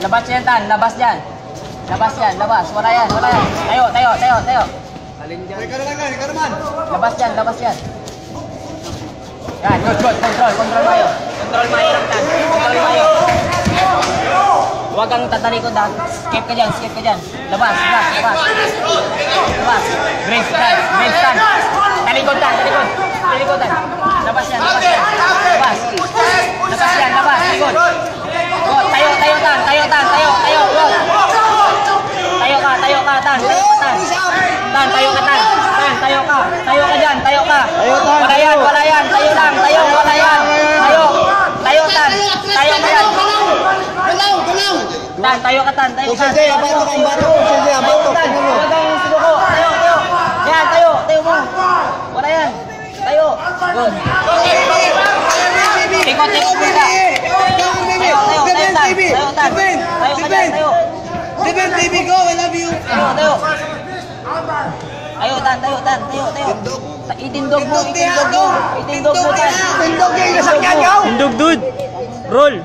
Labas yan, Tan. Labas yan. Labas yan, labas. Wala yan, wala yan. Tayo, tayo, tayo, tayo. Alin dyan? Ikaw naman. Labas yan, labas yan. Yan, good, good. Control, control mayo. Control mayo lang, Tan. Control mayo. Huwag kang tatalikod, ha. Skip ka dyan, skip ka dyan. Labas, labas, labas. Labas. Grace, Tan. Grace, Tan. Talikod, Tan, talikod. Talikod, Tan. Labas yan, labas yan. Labas. Labas yan, labas. Talikod. Go, tayo, tayo, Tan. Tayo, Tan. Tayo, tayo. Go. Tayo ka, Tan. Tayo ka, Tan. Tan, tayo ka, Tan. Tan, tayo ka. Tayo ka dyan, tayo ka. Wala yan, wala yan. Tayo lang, tayo, wala yan. Tayo. Tayo, Tan. Tayo ka yan. Tan, tayo ka, Tan. Tayo ka. Sensei, abato ka, abato. Sensei, abato. Huwag kang sinuko. Tayo, tayo. Yan, tayo. Tayo mo. Wala yan. Tayo. Good. Ikot, ikot mo ka. Tayo, tayo, tayo, Tan. Tayo, Tan. Tayo ka dyan, tayo. Defend, baby, go. I love you. Tayo, tayo. Tayo, Tan. Tayo, Tan. Tayo, tayo. Itindog mo, itindog mo. Itindog mo, Tan. Tindog yung nasakyan ko. Tindog, dude. Roll.